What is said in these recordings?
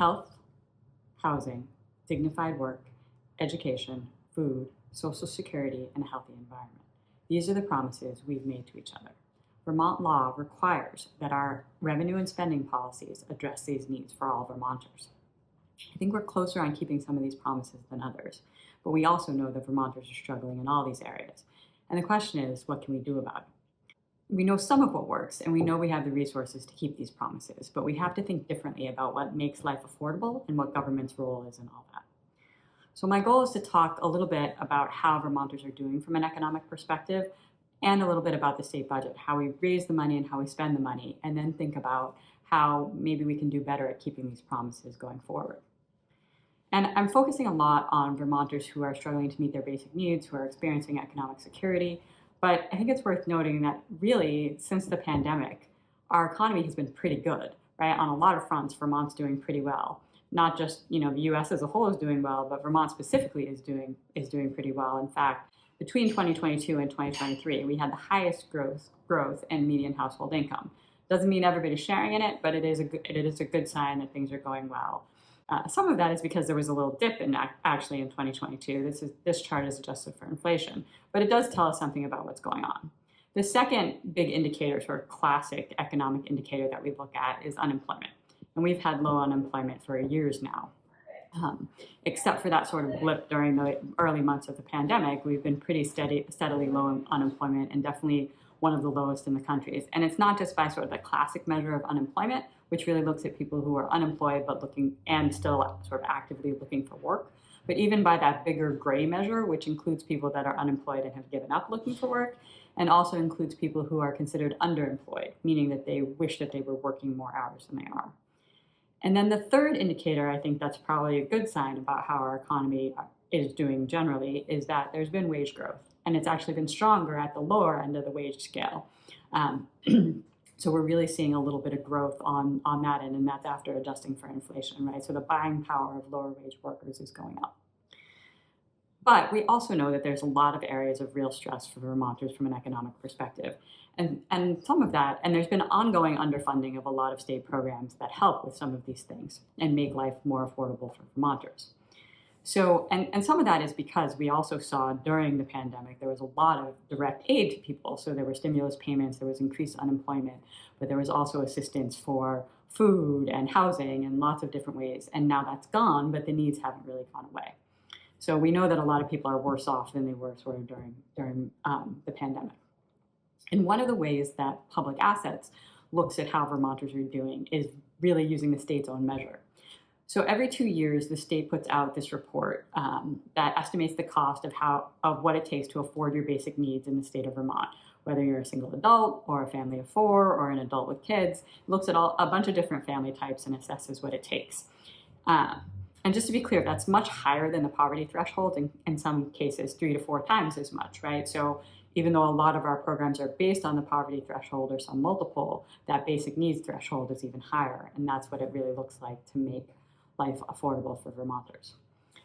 health, housing, dignified work, education, food, social security, and a healthy environment. These are the promises we've made to each other. Vermont law requires that our revenue and spending policies address these needs for all Vermonters. I think we're closer on keeping some of these promises than others, but we also know that Vermonters are struggling in all these areas. And the question is, what can we do about it? We know some of what works, and we know we have the resources to keep these promises, but we have to think differently about what makes life affordable and what government's role is in all that. So my goal is to talk a little bit about how Vermonters are doing from an economic perspective, and a little bit about the state budget, how we raise the money and how we spend the money, and then think about how maybe we can do better at keeping these promises going forward. And I'm focusing a lot on Vermonters who are struggling to meet their basic needs, who are experiencing economic security, but I think it's worth noting that really, since the pandemic, our economy has been pretty good, right? On a lot of fronts, Vermont's doing pretty well. Not just, the US as a whole is doing well, but Vermont specifically is doing pretty well. In fact, between 2022 and 2023, we had the highest growth in median household income. Doesn't mean everybody's sharing in it, but it is a good sign that things are going well. Some of that is because there was a little dip actually in 2022. This chart is adjusted for inflation, but it does tell us something about what's going on. The second big indicator, sort of classic economic indicator that we look at, is unemployment. And we've had low unemployment for years now. Except for that sort of blip during the early months of the pandemic, we've been pretty steadily low in unemployment, and definitely one of the lowest in the country. And it's not just by sort of the classic measure of unemployment, which really looks at people who are unemployed but looking and still sort of actively looking for work, but even by that bigger gray measure, which includes people that are unemployed and have given up looking for work, and also includes people who are considered underemployed, meaning that they wish that they were working more hours than they are. And then the third indicator, I think that's probably a good sign about how our economy is doing generally, is that there's been wage growth. And it's actually been stronger at the lower end of the wage scale. So we're really seeing a little bit of growth on that end, and that's after adjusting for inflation, right? So the buying power of lower wage workers is going up. But we also know that there's a lot of areas of real stress for Vermonters from an economic perspective. And some of that, and there's been ongoing underfunding of a lot of state programs that help with some of these things and make life more affordable for Vermonters. So, and some of that is because we also saw during the pandemic, there was a lot of direct aid to people. So there were stimulus payments, there was increased unemployment, but there was also assistance for food and housing and lots of different ways. And now that's gone, but the needs haven't really gone away. So we know that a lot of people are worse off than they were sort of during the pandemic. And one of the ways that public assets looks at how Vermonters are doing is really using the state's own measure. So every 2 years, the state puts out this report that estimates the cost of what it takes to afford your basic needs in the state of Vermont, whether you're a single adult or a family of four or an adult with kids. It looks at a bunch of different family types and assesses what it takes. And just to be clear, that's much higher than the poverty threshold, in some cases 3 to 4 times as much, right? So even though a lot of our programs are based on the poverty threshold or some multiple, that basic needs threshold is even higher. And that's what it really looks like to make life affordable for Vermonters.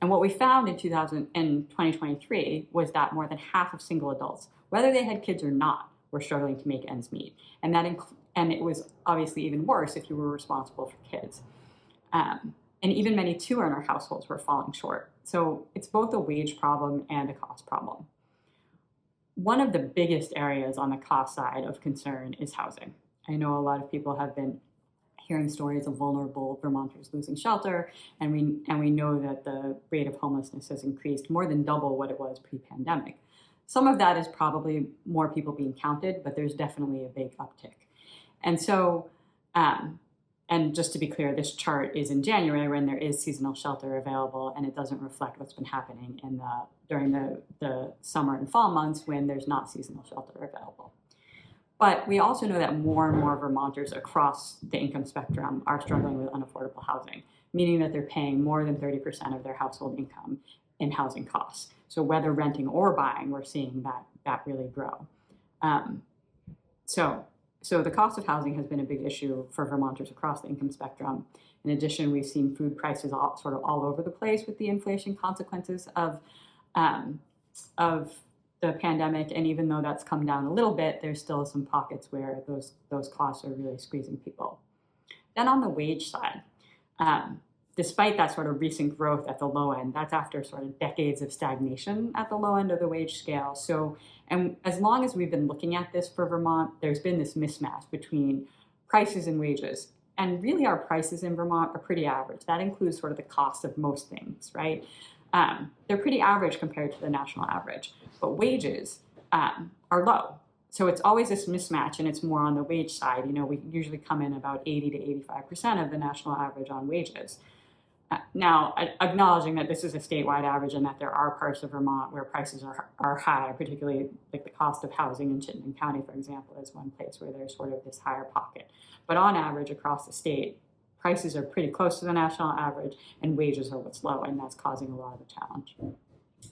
And what we found in 2023 was that more than half of single adults, whether they had kids or not, were struggling to make ends meet. And it was obviously even worse if you were responsible for kids. And even many two-earner households were falling short. So it's both a wage problem and a cost problem. One of the biggest areas on the cost side of concern is housing. I know a lot of people have been hearing stories of vulnerable Vermonters losing shelter, and we know that the rate of homelessness has increased more than double what it was pre-pandemic. Some of that is probably more people being counted, but there's definitely a big uptick. And so, and just to be clear, this chart is in January when there is seasonal shelter available, and it doesn't reflect what's been happening during the summer and fall months when there's not seasonal shelter available. But we also know that more and more Vermonters across the income spectrum are struggling with unaffordable housing, meaning that they're paying more than 30% of their household income in housing costs. So whether renting or buying, we're seeing that really grow. So the cost of housing has been a big issue for Vermonters across the income spectrum. In addition, we've seen food prices all over the place with the inflation consequences of the pandemic. And even though that's come down a little bit, there's still some pockets where those costs are really squeezing people. Then on the wage side, despite that sort of recent growth at the low end, that's after sort of decades of stagnation at the low end of the wage scale. So, and as long as we've been looking at this for Vermont, there's been this mismatch between prices and wages. And really our prices in Vermont are pretty average. That includes sort of the cost of most things, right? They're pretty average compared to the national average, but wages are low. So it's always this mismatch, and it's more on the wage side. You know, we usually come in about 80 to 85% of the national average on wages. Now, acknowledging that this is a statewide average and that there are parts of Vermont where prices are high, particularly like the cost of housing in Chittenden County, for example, is one place where there's sort of this higher pocket. But on average across the state, prices are pretty close to the national average and wages are what's low, and that's causing a lot of the challenge.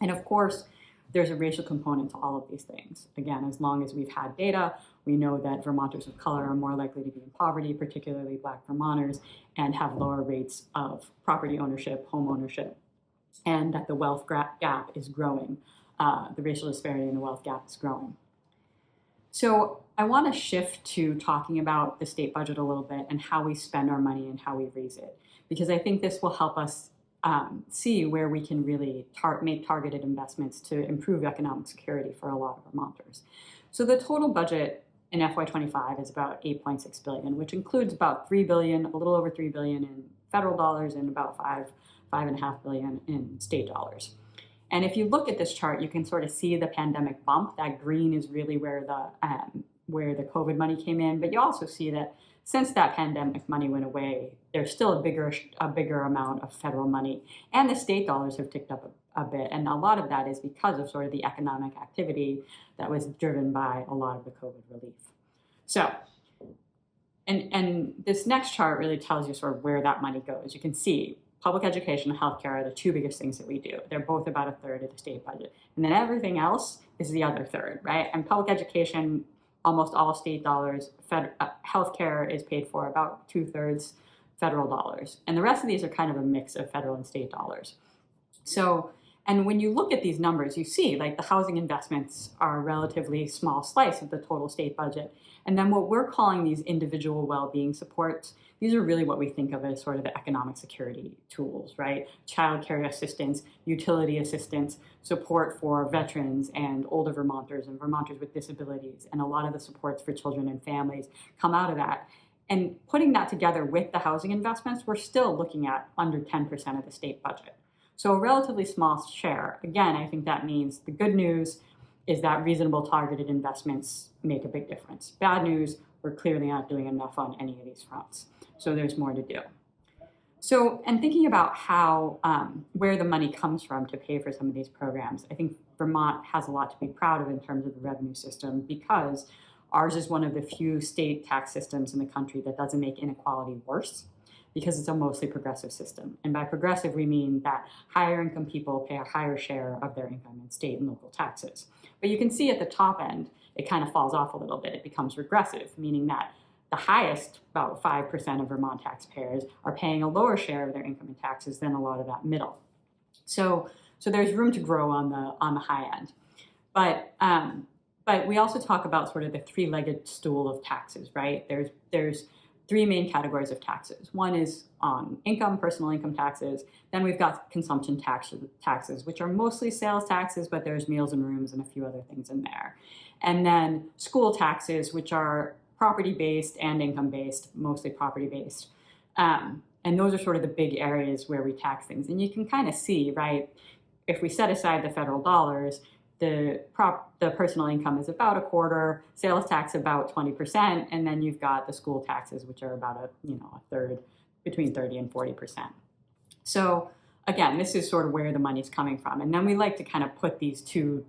And of course, there's a racial component to all of these things. Again, as long as we've had data, we know that Vermonters of color are more likely to be in poverty, particularly Black Vermonters, and have lower rates of property ownership, home ownership, and that the wealth gap is growing. The racial disparity in the wealth gap is growing. So I want to shift to talking about the state budget a little bit and how we spend our money and how we raise it, because I think this will help us see where we can really make targeted investments to improve economic security for a lot of Vermonters. So the total budget in FY25 is about $8.6 billion, which includes about $3 billion, a little over $3 billion in federal dollars and about $5.5 billion in state dollars. And if you look at this chart, you can sort of see the pandemic bump. That green is really where the COVID money came in, but you also see that since that pandemic money went away, there's still a bigger amount of federal money, and the state dollars have ticked up a bit. And a lot of that is because of sort of the economic activity that was driven by a lot of the COVID relief. So, and this next chart really tells you sort of where that money goes. You can see public education and healthcare are the two biggest things that we do. They're both about a third of the state budget. And then everything else is the other third, right? And public education, almost all state dollars. Healthcare is paid for about 2/3 federal dollars. And the rest of these are kind of a mix of federal and state dollars. So, and when you look at these numbers, you see like the housing investments are a relatively small slice of the total state budget. And then what we're calling these individual well-being supports, these are really what we think of as sort of the economic security tools, right? Childcare assistance, utility assistance, support for veterans and older Vermonters and Vermonters with disabilities. And a lot of the supports for children and families come out of that. And putting that together with the housing investments, we're still looking at under 10% of the state budget. So a relatively small share. Again, I think that means the good news is that reasonable targeted investments make a big difference. Bad news, we're clearly not doing enough on any of these fronts. So there's more to do. So, and thinking about how, where the money comes from to pay for some of these programs, I think Vermont has a lot to be proud of in terms of the revenue system, because ours is one of the few state tax systems in the country that doesn't make inequality worse, because it's a mostly progressive system. And by progressive, we mean that higher income people pay a higher share of their income in state and local taxes. But you can see at the top end, it kind of falls off a little bit. It becomes regressive, meaning that the highest, about 5% of Vermont taxpayers, are paying a lower share of their income in taxes than a lot of that middle. So there's room to grow on the high end. But we also talk about sort of the three-legged stool of taxes, right? There's three main categories of taxes. One is income, personal income taxes. Then we've got consumption taxes, which are mostly sales taxes, but there's meals and rooms and a few other things in there. And then school taxes, which are property-based and income-based, mostly property-based. And those are sort of the big areas where we tax things. And you can kind of see, right, if we set aside the federal dollars, the personal income is about a quarter, sales tax about 20%, and then you've got the school taxes, which are about a third, between 30 and 40%. So again, this is sort of where the money's coming from. And then we like to kind of put these two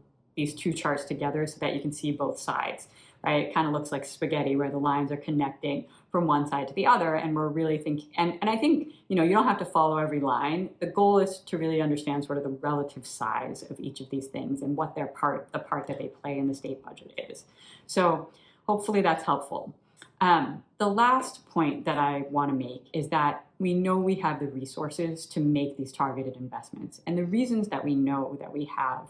charts together so that you can see both sides, right? It kind of looks like spaghetti where the lines are connecting from one side to the other, and we're really thinking, and I think, you don't have to follow every line. The goal is to really understand sort of the relative size of each of these things and what the part that they play in the state budget is. So hopefully that's helpful. The last point that I want to make is that we know we have the resources to make these targeted investments. And the reasons that we know that we have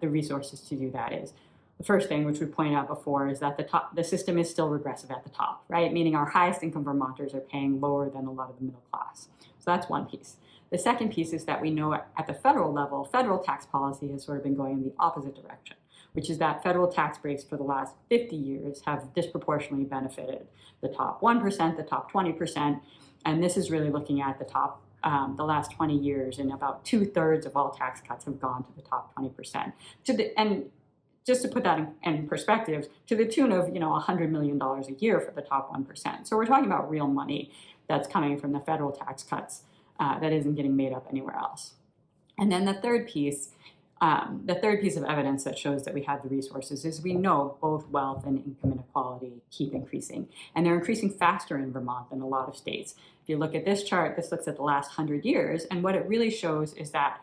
the resources to do that is, the first thing, which we pointed out before, is that the system is still regressive at the top, right? Meaning our highest income Vermonters are paying lower than a lot of the middle class. So So that's one piece. The second piece is that we know at the federal level, federal tax policy has sort of been going in the opposite direction, which is that federal tax breaks for the last 50 years have disproportionately benefited the top 1%, the top 20%, and this is really looking at the last 20 years, and about 2/3 of all tax cuts have gone to the top 20%. And just to put that in perspective, to the tune of $100 million a year for the top 1%. So we're talking about real money that's coming from the federal tax cuts that isn't getting made up anywhere else. And then the third piece of evidence that shows that we have the resources is we know both wealth and income inequality keep increasing. And they're increasing faster in Vermont than a lot of states. If you look at this chart, this looks at the last 100 years. And what it really shows is that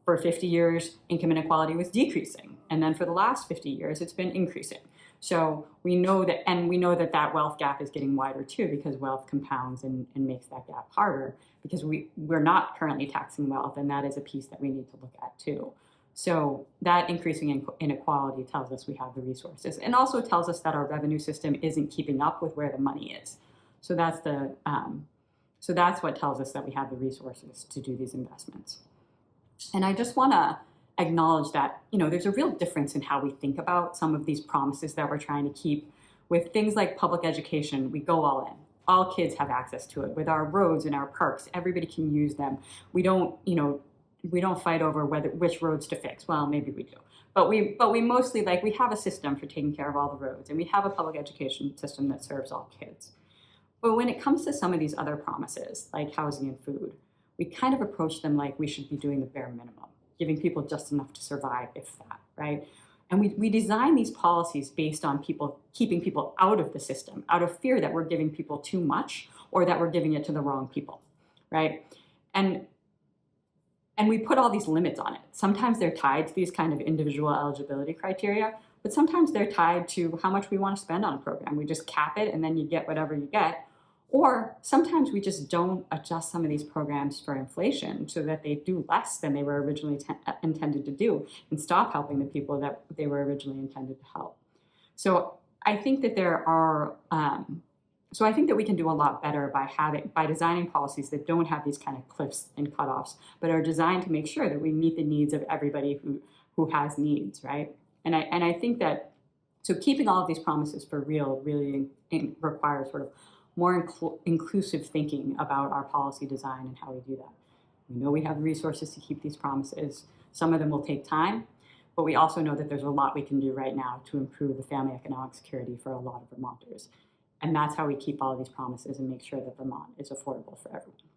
for 50 years, income inequality was decreasing. And then for the last 50 years, it's been increasing. So we know that that wealth gap is getting wider too, because wealth compounds and makes that gap harder, because we're not currently taxing wealth, and that is a piece that we need to look at too. So that increasing inequality tells us we have the resources, and also tells us that our revenue system isn't keeping up with where the money is. So that's what tells us that we have the resources to do these investments. And I just want to acknowledge that, there's a real difference in how we think about some of these promises that we're trying to keep. With things like public education, we go all in. All kids have access to it. With our roads and our parks, everybody can use them. We don't fight over which roads to fix. Well, maybe we do. But we mostly, we have a system for taking care of all the roads, and we have a public education system that serves all kids. But when it comes to some of these other promises, like housing and food, we kind of approach them like we should be doing the bare minimum, giving people just enough to survive, if that, right? And we design these policies based on keeping people out of the system, out of fear that we're giving people too much or that we're giving it to the wrong people, right? And we put all these limits on it. Sometimes they're tied to these kind of individual eligibility criteria, but sometimes they're tied to how much we want to spend on a program. We just cap it and then you get whatever you get. Or sometimes we just don't adjust some of these programs for inflation so that they do less than they were originally intended to do, and stop helping the people that they were originally intended to help. So I think that I think that we can do a lot better by designing policies that don't have these kind of cliffs and cutoffs, but are designed to make sure that we meet the needs of everybody who has needs, right? And I think that keeping all of these promises for real really requires sort of more inclusive thinking about our policy design and how we do that. We know we have the resources to keep these promises. Some of them will take time, but we also know that there's a lot we can do right now to improve the family economic security for a lot of Vermonters. And that's how we keep all of these promises and make sure that Vermont is affordable for everyone.